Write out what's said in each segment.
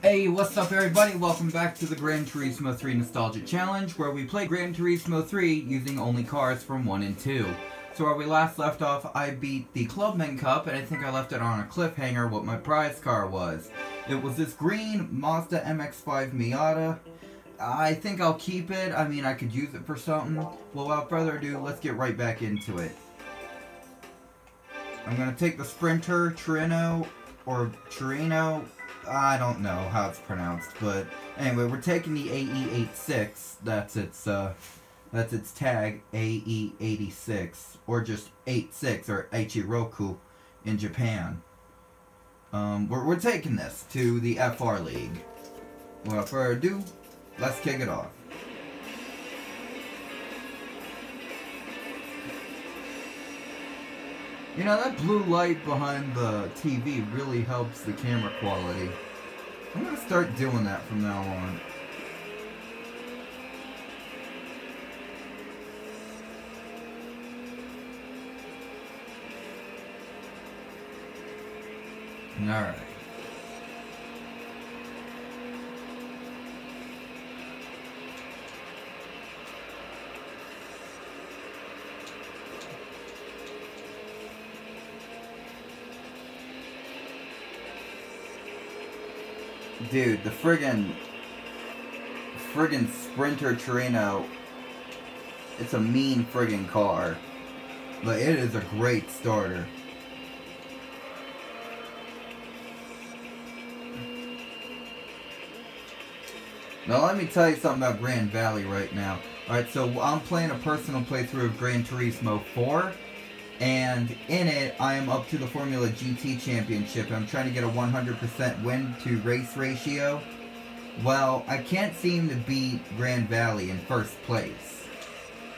Hey, what's up everybody? Welcome back to the Gran Turismo 3 Nostalgia Challenge, where we play Gran Turismo 3 using only cars from 1 and 2. So where we last left off, I beat the Clubman Cup, and I think I left it on a cliffhanger what my prize car was. It was this green Mazda MX-5 Miata. I think I'll keep it. I mean, I could use it for something. Well, without further ado, let's get right back into it. I'm going to take the Sprinter Torino, or Torino. I don't know how it's pronounced, but anyway, we're taking the AE86. That's its tag, AE86, or just 86, or Ichiroku in Japan. We're taking this to the FR League. Without further ado, let's kick it off. You know, that blue light behind the TV really helps the camera quality. I'm gonna start doing that from now on. Alright. Dude, the friggin' Sprinter Torino, it's a mean friggin' car. But it is a great starter. Now let me tell you something about Grand Valley right now. Alright, so I'm playing a personal playthrough of Gran Turismo 4. And in it, I am up to the Formula GT Championship. And I'm trying to get a 100% win to race ratio. Well, I can't seem to beat Grand Valley in first place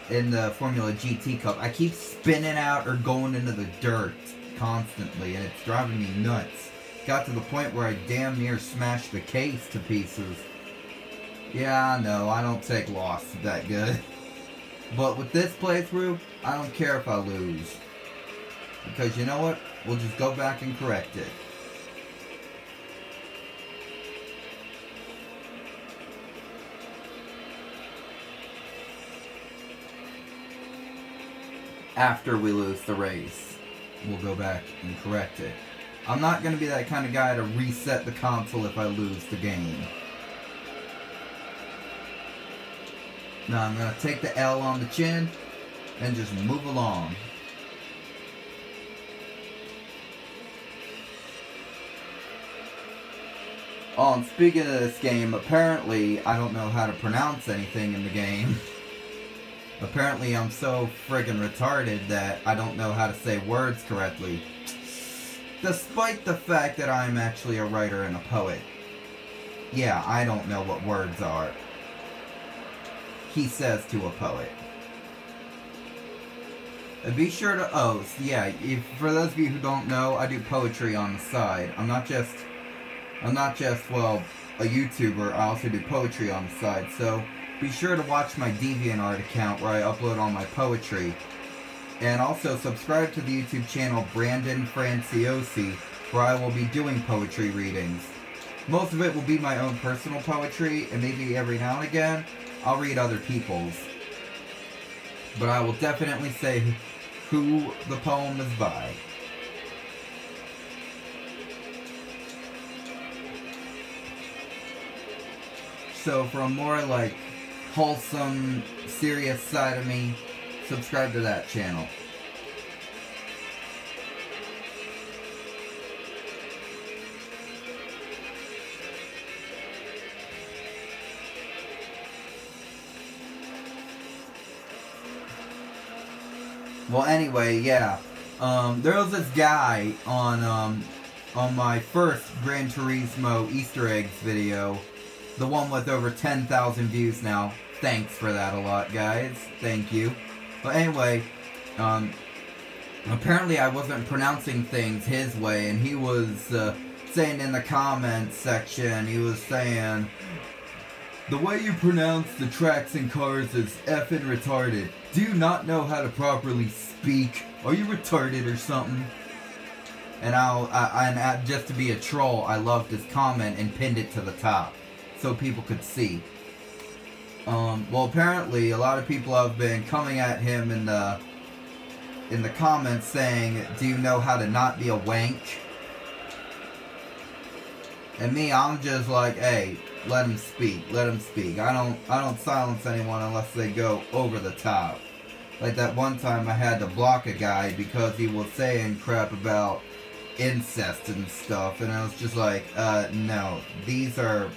in the Formula GT Cup. I keep spinning out or going into the dirt constantly, and it's driving me nuts. Got to the point where I damn near smashed the case to pieces. Yeah, no, I don't take loss that good. But with this playthrough, I don't care if I lose. Because you know what? We'll just go back and correct it. After we lose the race, we'll go back and correct it. I'm not going to be that kind of guy to reset the console if I lose the game. Now I'm going to take the L on the chin and just move along. Oh, and speaking of this game, apparently I don't know how to pronounce anything in the game. Apparently I'm so friggin' retarded that I don't know how to say words correctly. Despite the fact that I'm actually a writer and a poet. Yeah, I don't know what words are. He says to a poet. And be sure to, for those of you who don't know, I do poetry on the side. I'm not just, well, a YouTuber, I also do poetry on the side. So, be sure to watch my DeviantArt account where I upload all my poetry. And also subscribe to the YouTube channel Brandon Franciosi, where I will be doing poetry readings. Most of it will be my own personal poetry, and maybe every now and again, I'll read other people's. But I will definitely say who the poem is by. So for a more like wholesome, serious side of me, subscribe to that channel. Well, anyway, yeah. There was this guy on my first Gran Turismo Easter eggs video, the one with over 10,000 views now. Thanks for that a lot, guys. Thank you. But anyway, apparently I wasn't pronouncing things his way, and he was saying in the comments section, he was saying, "The way you pronounce the tracks and cars is effing retarded. Do you not know how to properly speak? Are you retarded or something?" And just to be a troll, I loved his comment and pinned it to the top so people could see. Well, apparently a lot of people have been coming at him in the comments saying, "Do you know how to not be a wank?" And me, I'm just like, hey, let him speak. Let him speak. I don't silence anyone unless they go over the top. Like that one time I had to block a guy because he was saying crap about incest and stuff, and I was just like, no, these are,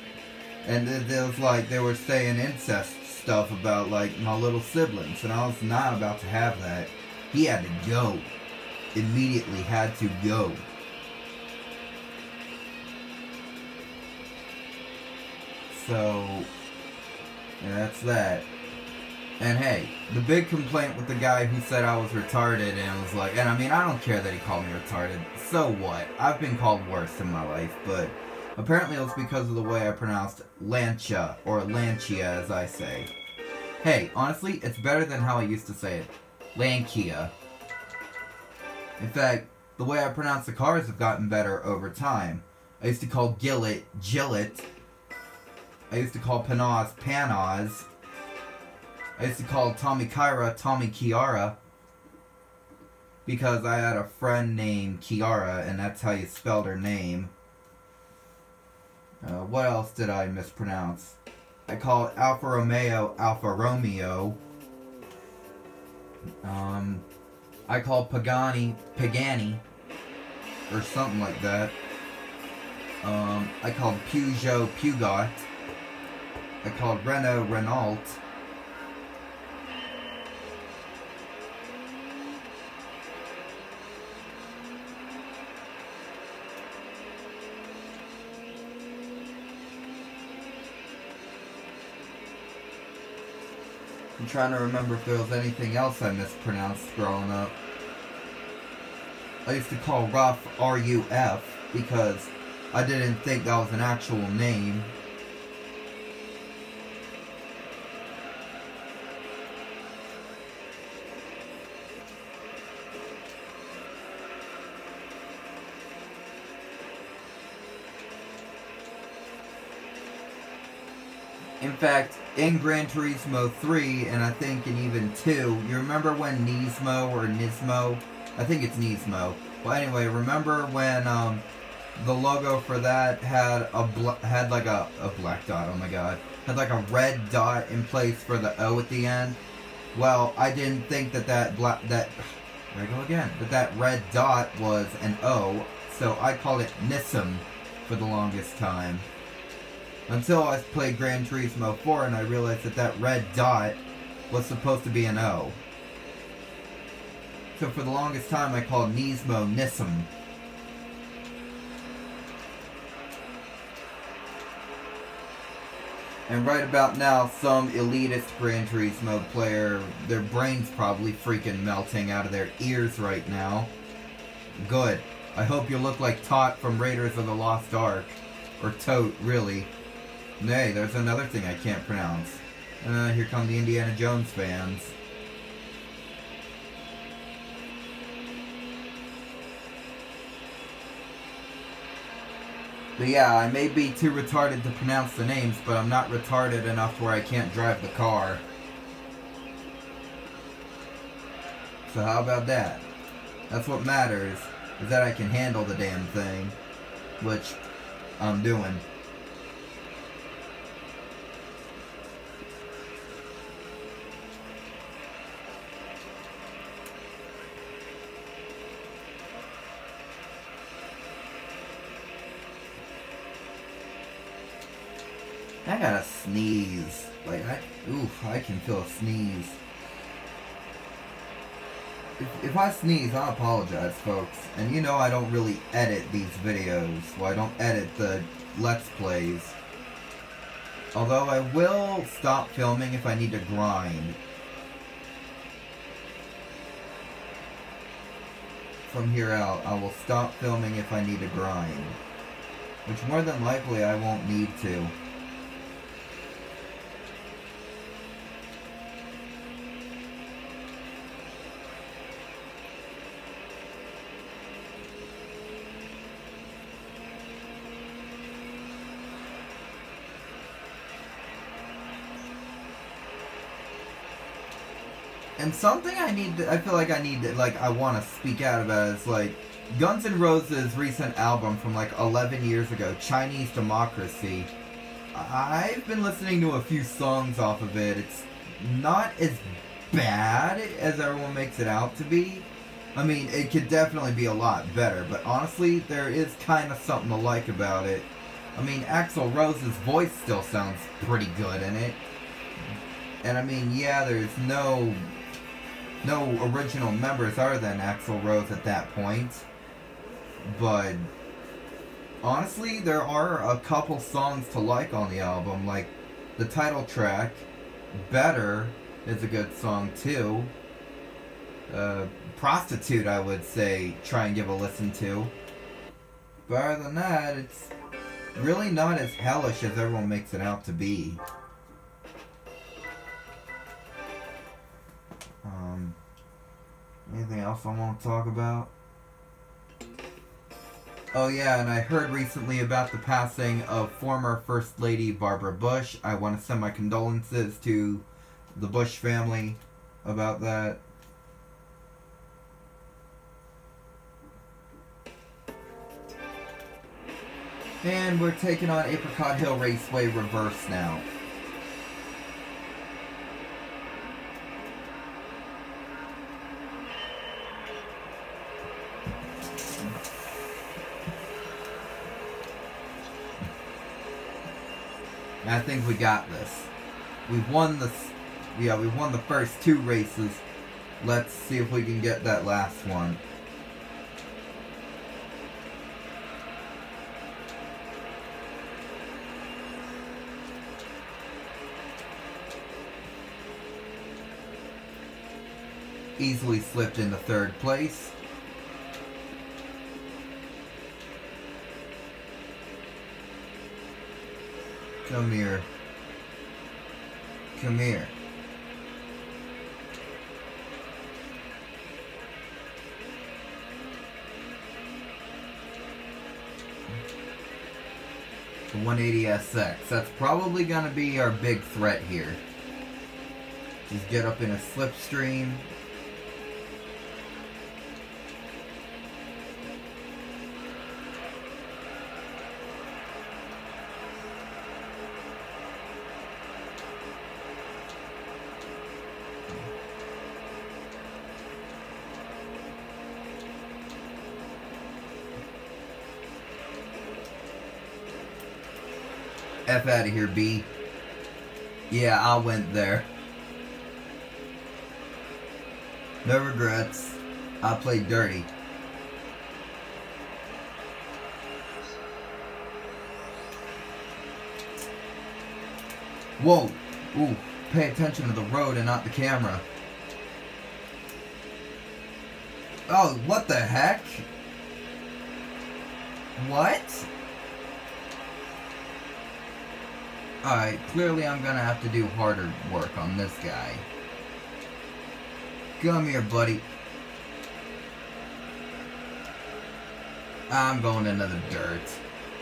and it was like they were saying incest stuff about like my little siblings, and I was not about to have that. He had to go. Immediately had to go. So, yeah, that's that. And hey, the big complaint with the guy who said I was retarded and was like, and I mean, I don't care that he called me retarded. So what? I've been called worse in my life, but apparently it was because of the way I pronounced Lancia, or Lancia as I say. Hey, honestly, it's better than how I used to say it. Lancia. In fact, the way I pronounce the cars have gotten better over time. I used to call Gillet, Gillet. I used to call Panaz, Panaz. I used to call Tommy Kyra, Tommy Kiara. Because I had a friend named Kiara, and that's how you spelled her name. What else did I mispronounce? I call it Alfa Romeo, Alfa Romeo. I call Pagani, Pagani. Or something like that. I called Peugeot, Peugeot. I called Renault, Renault. I'm trying to remember if there was anything else I mispronounced growing up. I used to call Ruff R-U-F because I didn't think that was an actual name. In fact, in Gran Turismo 3, and I think in even 2, you remember when Nismo or Nismo? I think it's Nismo. Well, anyway, remember when the logo for that had like a black dot? Oh my god, had like a red dot in place for the O at the end. Well, I didn't think that red dot was an O, so I called it Nism for the longest time. Until I played Gran Turismo 4 and I realized that red dot was supposed to be an O. So for the longest time I called Nismo Nism. And right about now, some elitist Gran Turismo player, their brains probably freaking melting out of their ears right now. Good. I hope you look like Tot from Raiders of the Lost Ark. Or Tote, really. Nay, there's another thing I can't pronounce. Here come the Indiana Jones fans. But yeah, I may be too retarded to pronounce the names, but I'm not retarded enough where I can't drive the car. So how about that? That's what matters, is that I can handle the damn thing. Which I'm doing. I gotta sneeze. Like, I can feel a sneeze. If I sneeze, I apologize, folks. And you know I don't really edit these videos. Well, I don't edit the Let's Plays. Although I will stop filming if I need to grind. From here out, I will stop filming if I need to grind. Which more than likely I won't need to. And something I feel like I want to speak out about is, like, Guns N' Roses' recent album from, like, 11 years ago, Chinese Democracy. I've been listening to a few songs off of it. It's not as bad as everyone makes it out to be. I mean, it could definitely be a lot better, but honestly, there is kind of something to like about it. I mean, Axl Rose's voice still sounds pretty good in it. And I mean, yeah, there's no original members other than Axl Rose at that point. But honestly, there are a couple songs to like on the album, like the title track, Better, is a good song too. Prostitute, I would say, try and give a listen to. But other than that, it's really not as hellish as everyone makes it out to be. Anything else I want to talk about? Oh yeah, and I heard recently about the passing of former First Lady Barbara Bush. I want to send my condolences to the Bush family about that. And we're taking on Apricot Hill Raceway reverse now. I think we got this. We've won the first two races. Let's see if we can get that last one. Easily slipped into third place. Come here. Come here. The 180SX. That's probably going to be our big threat here. Just get up in a slipstream. F out of here, B. Yeah, I went there. No regrets. I played dirty. Whoa. Ooh, pay attention to the road and not the camera. Oh, what the heck? What? Alright, clearly I'm gonna have to do harder work on this guy. Come here, buddy. I'm going into the dirt.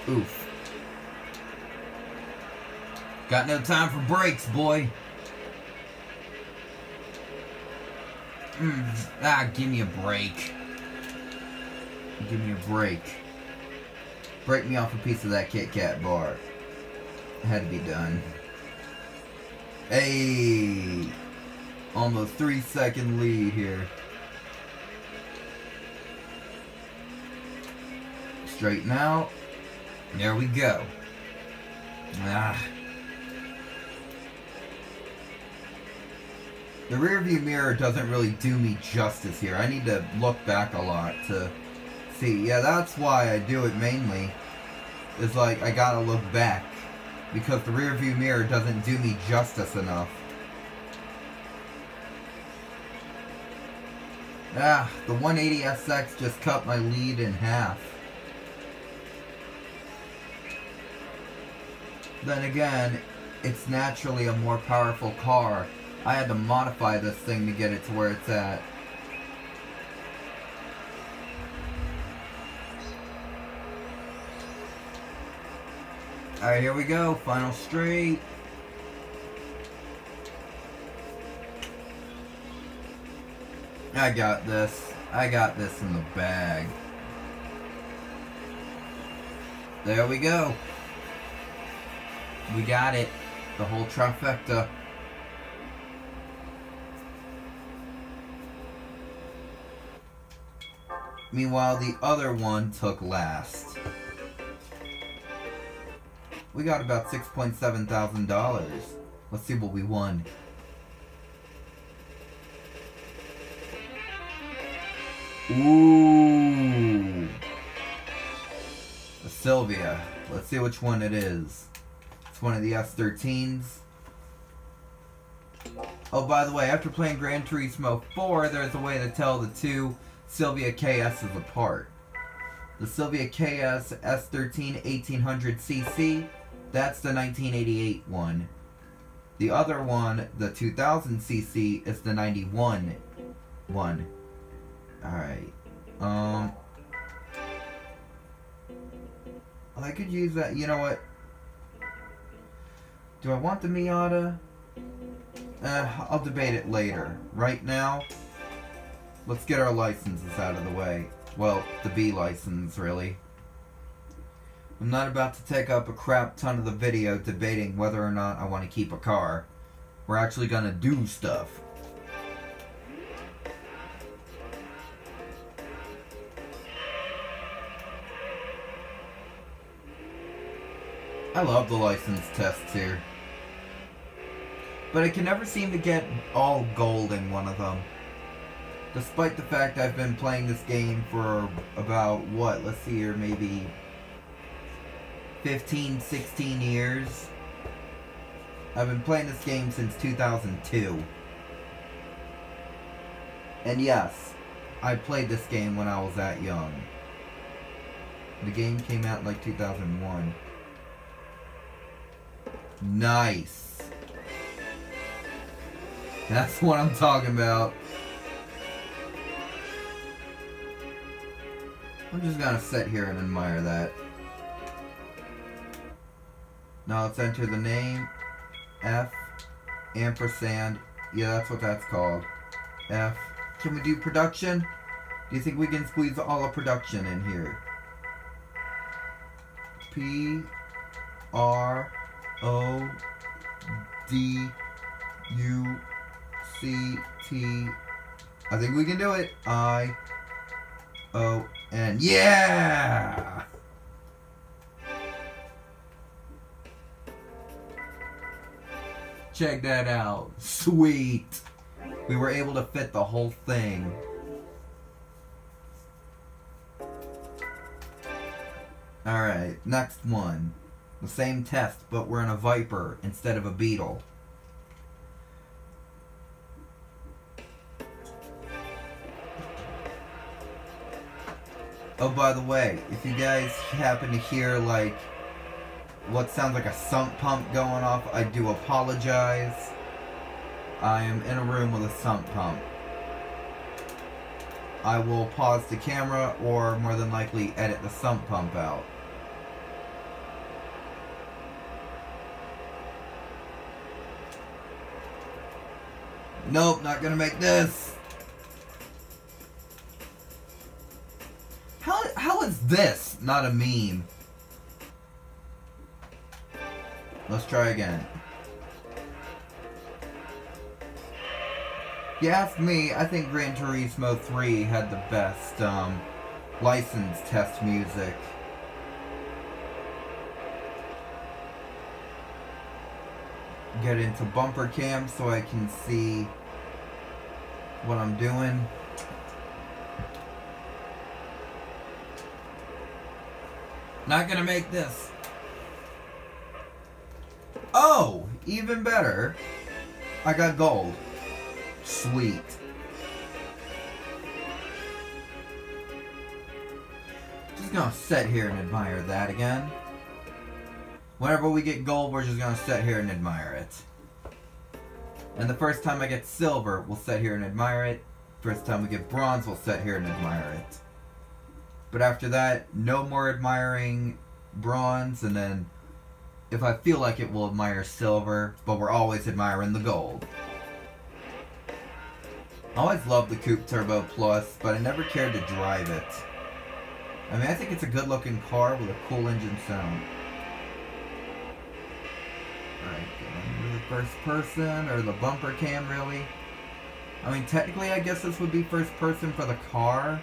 Oof. Got no time for breaks, boy. Give me a break. Give me a break. Break me off a piece of that Kit Kat bar. Had to be done. Hey! Almost 3-second lead here. Straighten out. There we go. The rear view mirror doesn't really do me justice here. I need to look back a lot to see. Yeah, that's why I do it mainly. It's like I gotta look back. Because the rear view mirror doesn't do me justice enough. The 180SX just cut my lead in half. Then again, it's naturally a more powerful car. I had to modify this thing to get it to where it's at. Alright, here we go. Final straight. I got this. I got this in the bag. There we go. We got it. The whole trifecta. Meanwhile, the other one took last. We got about $6.7 thousand. Let's see what we won. Ooh. A Sylvia. Let's see which one it is. It's one of the S13s. Oh, by the way, after playing Gran Turismo 4, there's a way to tell the two Sylvia KS's apart. The Sylvia KS S13 1800cc, that's the 1988 one. The other one, the 2000cc, is the 91 one. Alright. I could use that. You know what? Do I want the Miata? I'll debate it later. Right now, let's get our licenses out of the way. Well, the B license, really. I'm not about to take up a crap ton of the video debating whether or not I want to keep a car. We're actually gonna do stuff. I love the license tests here. But I can never seem to get all gold in one of them. Despite the fact I've been playing this game for about, what, let's see here, maybe 15, 16 years. I've been playing this game since 2002. And yes, I played this game when I was that young. The game came out in like 2001. Nice. That's what I'm talking about. I'm just gonna sit here and admire that. Now let's enter the name. F ampersand. Yeah, that's what that's called. F. Can we do production? Do you think we can squeeze all of production in here? P R O D U C T. I think we can do it. I O N. Yeah! Check that out. Sweet. We were able to fit the whole thing. Alright, next one. The same test, but we're in a Viper instead of a Beetle. Oh, by the way, if you guys happen to hear, like, what sounds like a sump pump going off, I do apologize. I am in a room with a sump pump. I will pause the camera or more than likely edit the sump pump out. Nope, not gonna make this. How is this not a meme? Let's try again. If you ask me, I think Gran Turismo 3 had the best license test music. Get into bumper cam so I can see what I'm doing. Not gonna make this. Oh, even better. I got gold. Sweet. Just gonna sit here and admire that again. Whenever we get gold, we're just gonna sit here and admire it. And the first time I get silver, we'll sit here and admire it. First time we get bronze, we'll sit here and admire it. But after that, no more admiring bronze, and then if I feel like it, we'll admire silver, but we're always admiring the gold. I always loved the Coupe Turbo Plus, but I never cared to drive it. I mean, I think it's a good looking car with a cool engine sound. Alright, going to the first person, or the bumper cam really. I mean, technically I guess this would be first person for the car.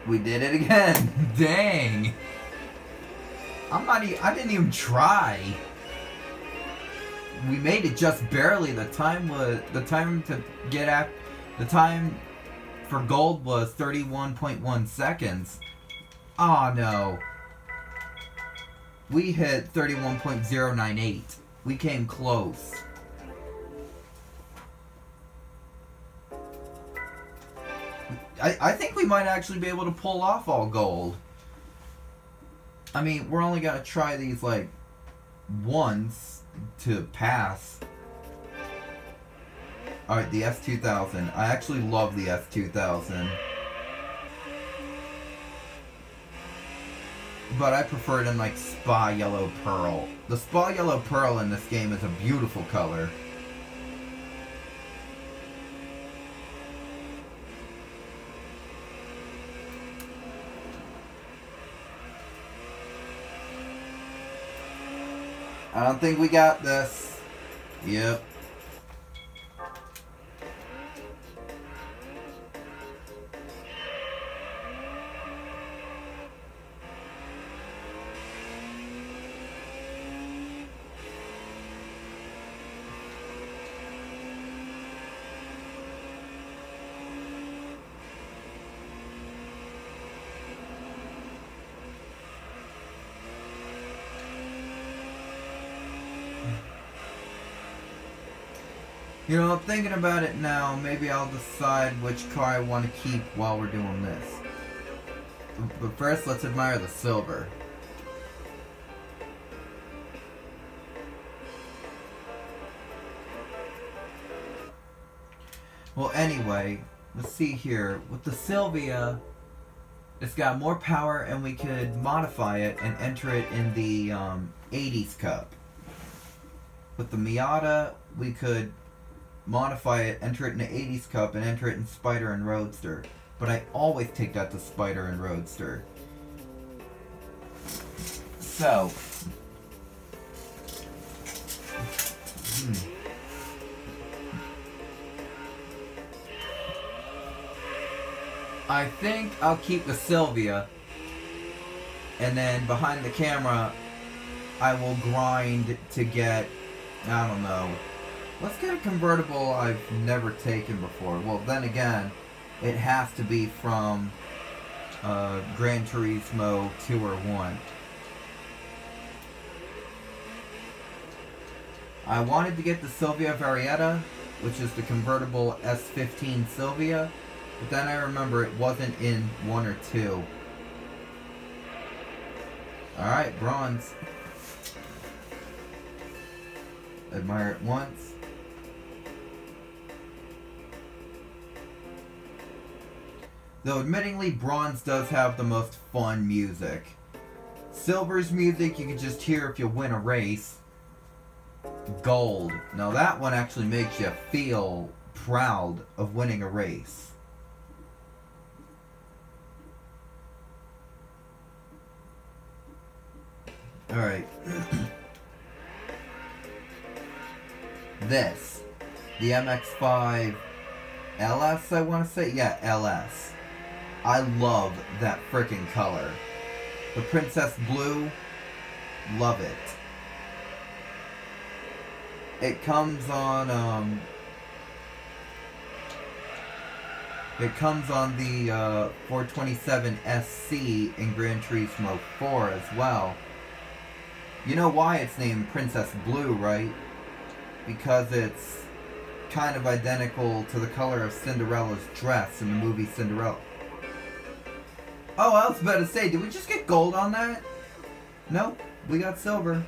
We did it again. Dang. I didn't even try. We made it just barely. The time for gold was 31.1 seconds. Oh no. We hit 31.098. We came close. I think we might actually be able to pull off all gold. I mean, we're only gonna try these like once to pass. Alright, the S2000. I actually love the S2000. But I prefer it in like Spa Yellow Pearl. The Spa Yellow Pearl in this game is a beautiful color. I don't think we got this. Yep. You know, thinking about it now, maybe I'll decide which car I want to keep while we're doing this. But first, let's admire the silver. Well, anyway, let's see here. With the Silvia, it's got more power and we could modify it and enter it in the 80s Cup. With the Miata, we could modify it, enter it in the 80s Cup, and enter it in Spider and Roadster. But I always take that to Spider and Roadster. So, I think I'll keep the Silvia, and then behind the camera I will grind to get, I don't know, let's get a convertible I've never taken before. Well, then again, it has to be from Gran Turismo 2 or 1. I wanted to get the Silvia Varietta, which is the convertible S15 Silvia, but then I remember it wasn't in 1 or 2. Alright, bronze. Admire it once. Though admittingly, bronze does have the most fun music. Silver's music you can just hear if you win a race. Gold. Now that one actually makes you feel proud of winning a race. Alright. This. The MX-5 LS, I want to say? Yeah, LS. I love that frickin' color. The Princess Blue, love it. It comes on the 427 SC in Gran Turismo 4 as well. You know why it's named Princess Blue, right? Because it's kind of identical to the color of Cinderella's dress in the movie Cinderella. Oh, I was about to say, did we just get gold on that? Nope, we got silver.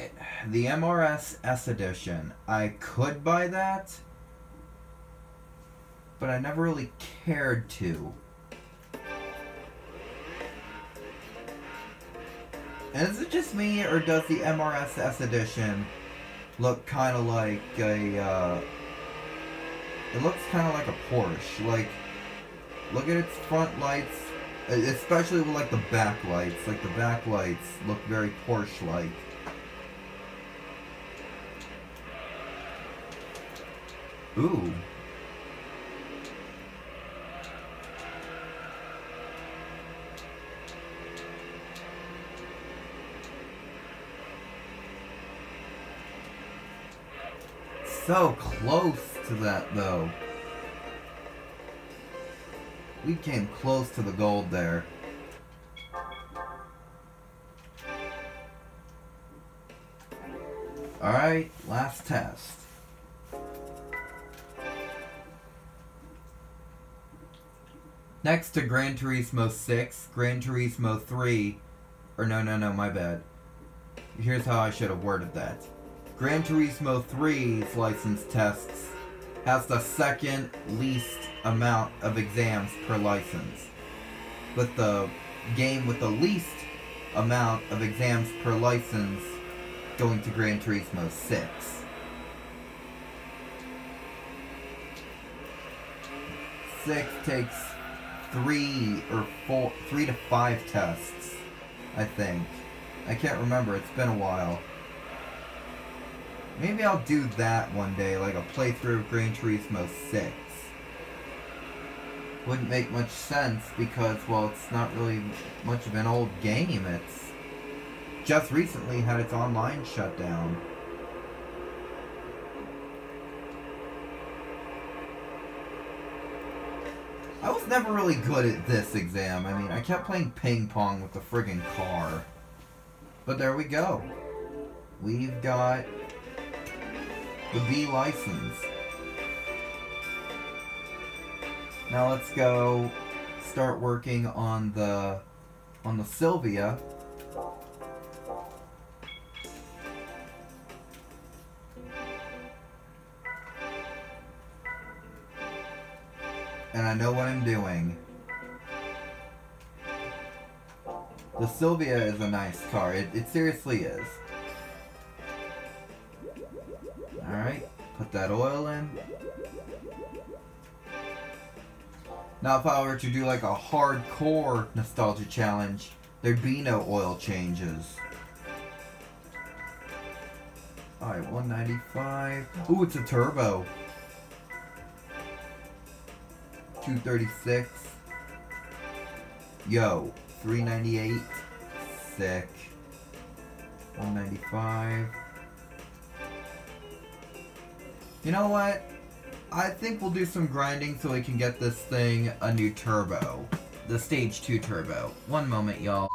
Alright, the MRS S Edition. I could buy that, but I never really cared to. And is it just me, or does the MRS S Edition look kind of like a, it looks kind of like a Porsche. Like, look at its front lights, especially with like the back lights. Like, the back lights look very Porsche-like. Ooh. So close to that, though. We came close to the gold there. Alright, last test. Next to Gran Turismo 6, Gran Turismo 3, or no, my bad. Here's how I should have worded that. Gran Turismo 3's license tests has the second least amount of exams per license, with the game with the least amount of exams per license going to Gran Turismo 6. Six takes 3 to 5 tests, I think. I can't remember, it's been a while. Maybe I'll do that one day, like a playthrough of Gran Turismo 6. Wouldn't make much sense because, well, it's not really much of an old game. It's just recently had its online shut down. I was never really good at this exam. I mean, I kept playing ping pong with the friggin' car. But there we go. We've got the B license. Now let's go start working on the Sylvia. And I know what I'm doing. The Sylvia is a nice car. It seriously is. Alright, put that oil in. Now if I were to do like a hardcore nostalgia challenge, there'd be no oil changes. Alright, 195. Ooh, it's a turbo. 236. Yo, 398. Sick. 195. You know what? I think we'll do some grinding so we can get this thing a new turbo. The Stage 2 turbo. One moment, y'all.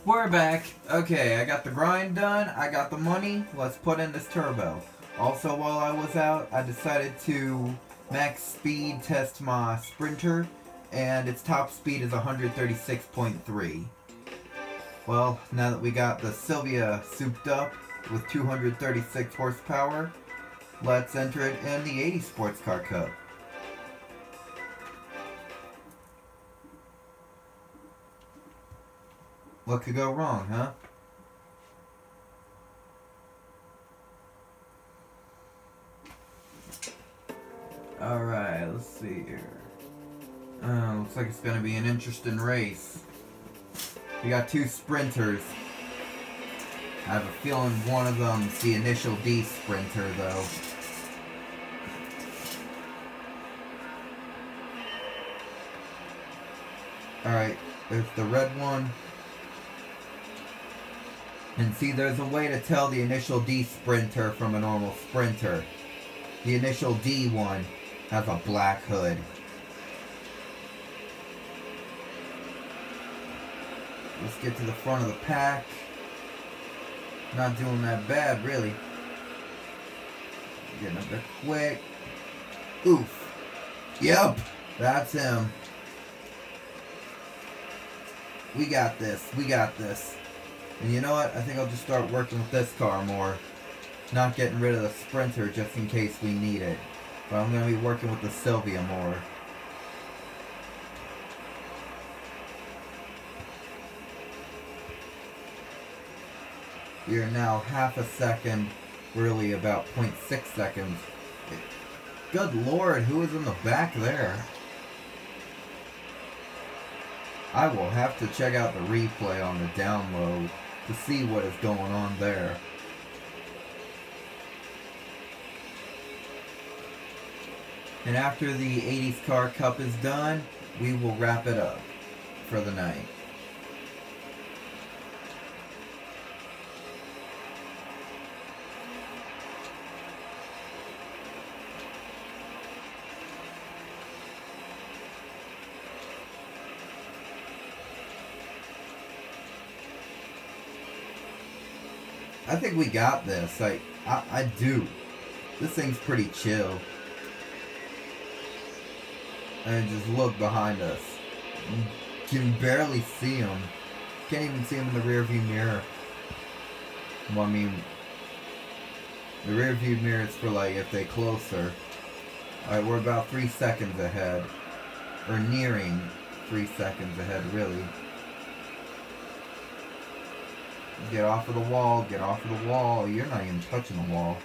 We're back. Okay, I got the grind done. I got the money. Let's put in this turbo. Also, while I was out, I decided to max speed test my Sprinter, and its top speed is 136.3. Well, now that we got the Sylvia souped up with 236 horsepower, let's enter it in the 80 Sports Car Cup. What could go wrong, huh? Alright, let's see here. Looks like it's gonna be an interesting race. We got two sprinters. I have a feeling one of them's the initial D sprinter, though. Alright, there's the red one. And see, there's a way to tell the initial D sprinter from a normal sprinter. The initial D one has a black hood. Let's get to the front of the pack. Not doing that bad, really. Getting up there quick. Oof. Yep, that's him. We got this. We got this. And you know what? I think I'll just start working with this car more. Not getting rid of the Sprinter just in case we need it. But I'm going to be working with the Sylvia more. We are now half a second, really about 0.6 seconds. Good lord, who is in the back there? I will have to check out the replay on the download to see what is going on there. And after the 80s Car Cup is done, we will wrap it up for the night. I think we got this. I do. This thing's pretty chill. And just look behind us. You can barely see him. Can't even see him in the rearview mirror. Well, I mean, the rearview mirror is for like if they closer. Alright, we're about 3 seconds ahead. Or nearing 3 seconds ahead, really. Get off of the wall, get off of the wall. You're not even touching the wall.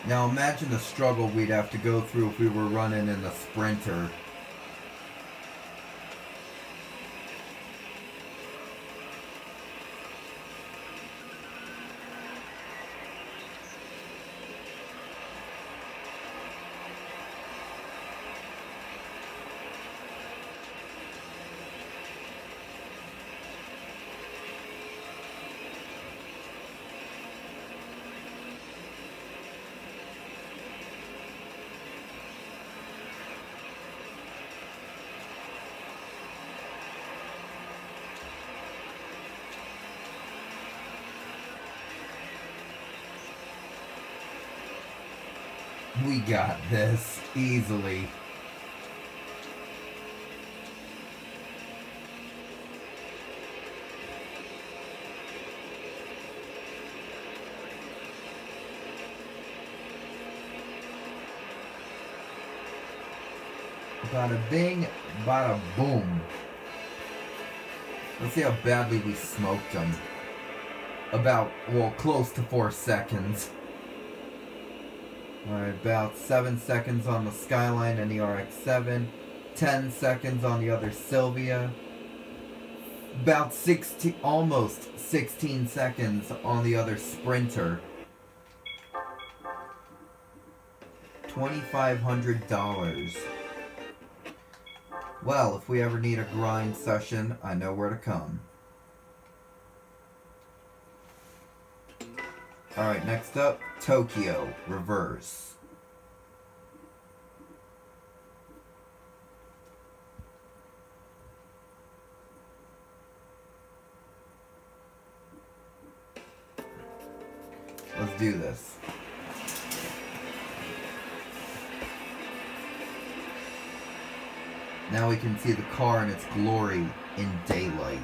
Now imagine the struggle we'd have to go through if we were running in the Sprinter. We got this easily. Bada bing, bada boom. Let's see how badly we smoked them. About, well, close to 4 seconds. Alright, about 7 seconds on the Skyline and the RX-7. 10 seconds on the other Sylvia. About 16, almost 16 seconds on the other Sprinter. $2,500. Well, if we ever need a grind session, I know where to come. Alright, next up, Tokyo, reverse. Let's do this. Now we can see the car in its glory in daylight.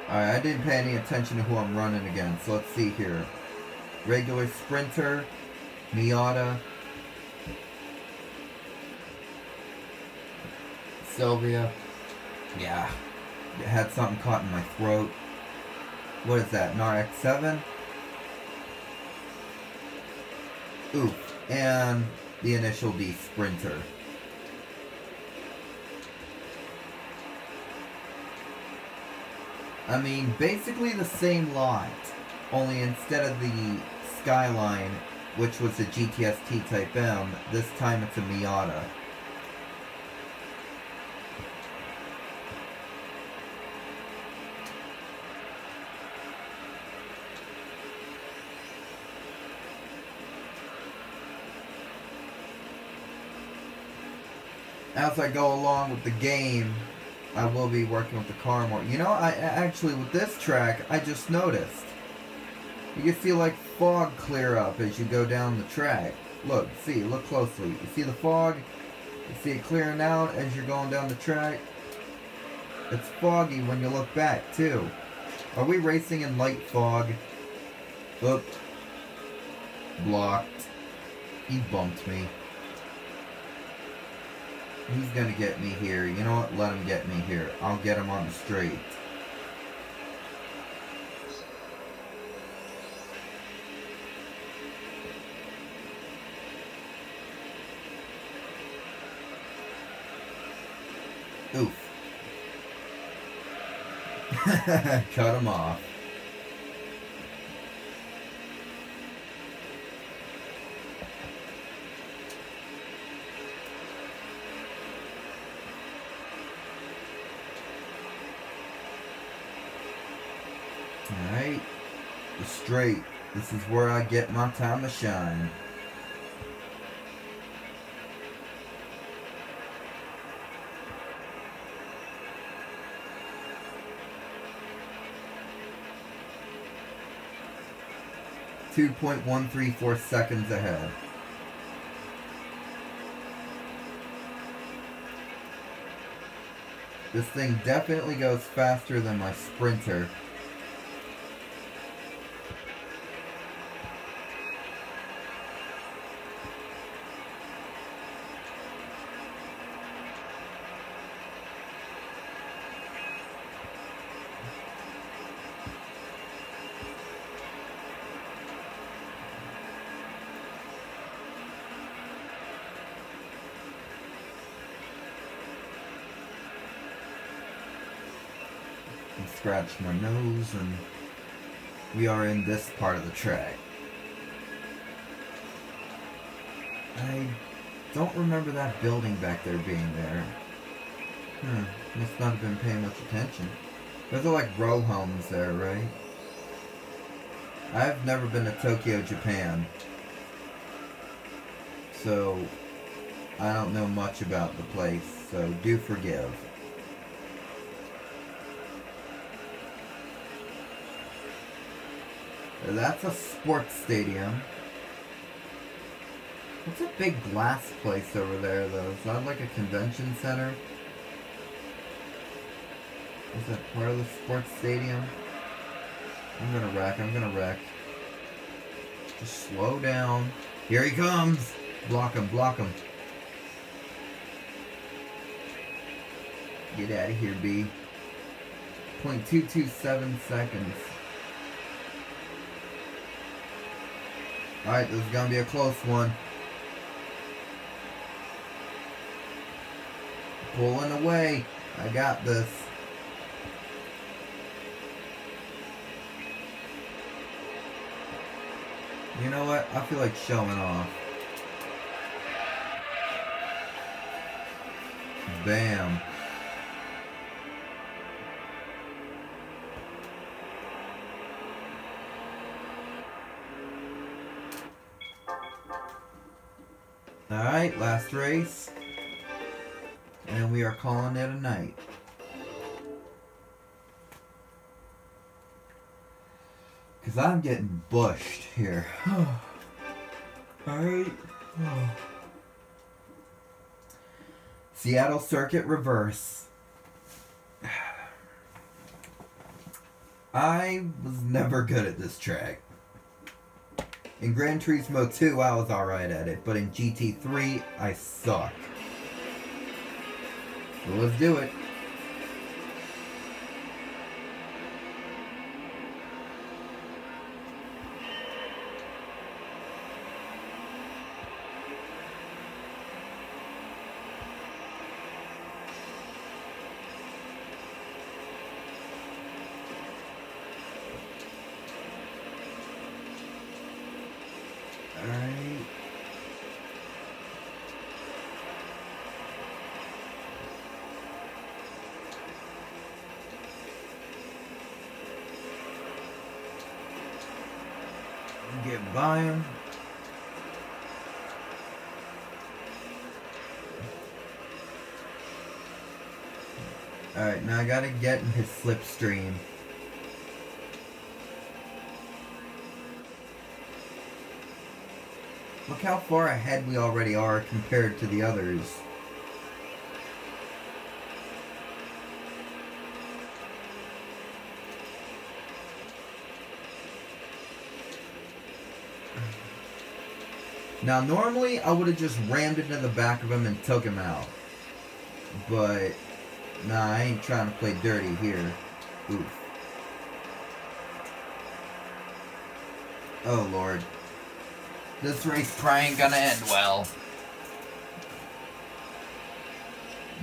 Alright, I didn't pay any attention to who I'm running against. So let's see here. Regular Sprinter, Miata, Sylvia. Yeah, it had something caught in my throat. What is that, an RX-7? Oof, and the initial D Sprinter. I mean, basically the same lot, only instead of the Skyline, which was a GTST Type M, this time it's a Miata. as I go along with the game, I will be working with the car more. You know, I actually, with this track, I just noticed. You can see, like, fog clear up as you go down the track. Look, see, look closely. You see the fog? You see it clearing out as you're going down the track? It's foggy when you look back, too. Are we racing in light fog? Oop. Blocked. He bumped me. He's gonna get me here. You know what? Let him get me here. I'll get him on the straight. Oof. Cut him off. Alright. The straight. This is where I get my time to shine. .134 seconds ahead. This thing definitely goes faster than my Sprinter. Scratch my nose, and we are in this part of the track. I don't remember that building back there being there. Must not have been paying much attention. Those are like row homes there, right? I've never been to Tokyo, Japan, so I don't know much about the place, so do forgive. That's a sports stadium. What's a big glass place over there, though? Is that like a convention center? Is that part of the sports stadium? I'm gonna wreck. Just slow down. Here he comes! Block him, block him. Get out of here, B. 0.227 seconds. Alright, this is gonna be a close one. Pulling away. I got this. You know what? I feel like showing off. Bam. Alright, last race. And we are calling it a night. Because I'm getting bushed here. Alright. Seattle Circuit Reverse. I was never good at this track. In Gran Turismo 2, I was alright at it, but in GT3, I suck. So let's do it. Alright. Get by him. Alright, now I gotta get in his slipstream. Look how far ahead we already are compared to the others. Now, normally, I would have just rammed into the back of him and took him out. But, nah, I ain't trying to play dirty here. Oof. Oh, Lord. This race probably ain't gonna end well.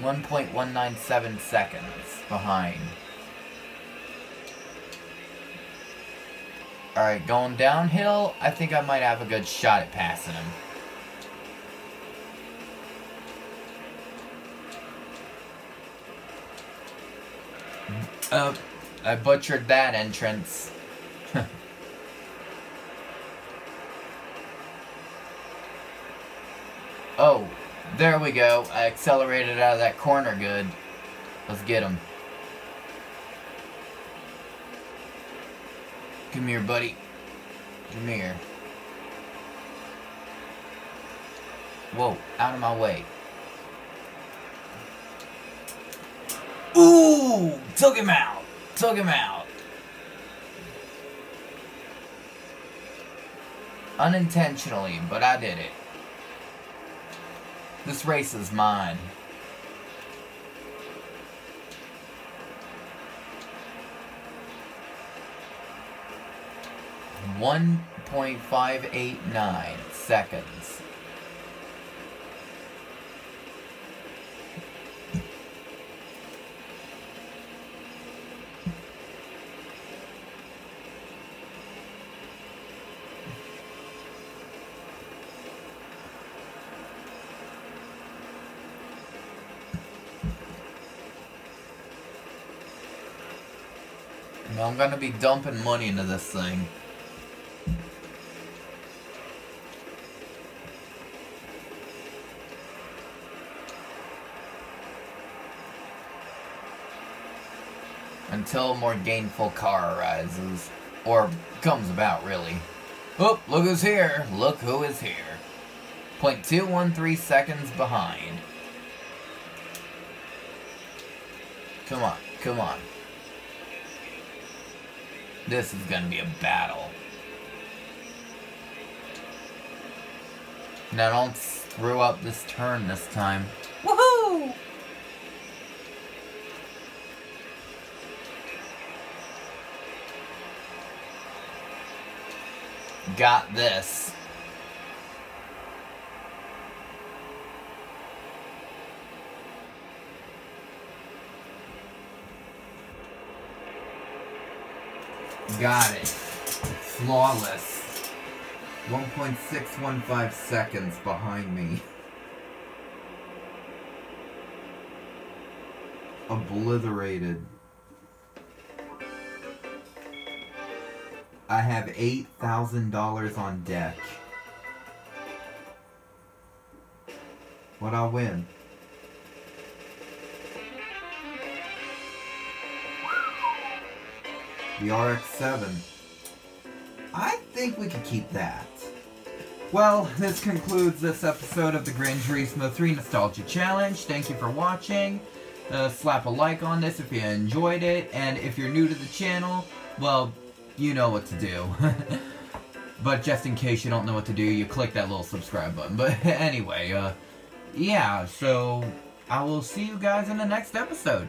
1.197 seconds behind. Alright, going downhill, I think I might have a good shot at passing him. I butchered that entrance. Oh, there we go. I accelerated out of that corner good. Let's get him. Come here, buddy. Come here. Whoa, out of my way. Ooh! Took him out! Took him out! Unintentionally, but I did it. This race is mine. .589 seconds. Now I'm gonna be dumping money into this thing. Until a more gainful car arises. Or comes about, really. Oh, look who's here. Look who is here. 0.213 seconds behind. Come on, come on. This is gonna be a battle. Now don't screw up this turn this time. Woohoo! Got this. Got it. Flawless. 1.615 seconds behind me. Obliterated. I have $8,000 on deck. What'd I win? The RX-7. I think we could keep that. Well, this concludes this episode of the Gran Turismo 3 Nostalgia Challenge. Thank you for watching. Slap a like on this if you enjoyed it. And if you're new to the channel, well, you know what to do. But just in case you don't know what to do, you click that little subscribe button. But anyway, yeah, so I will see you guys in the next episode.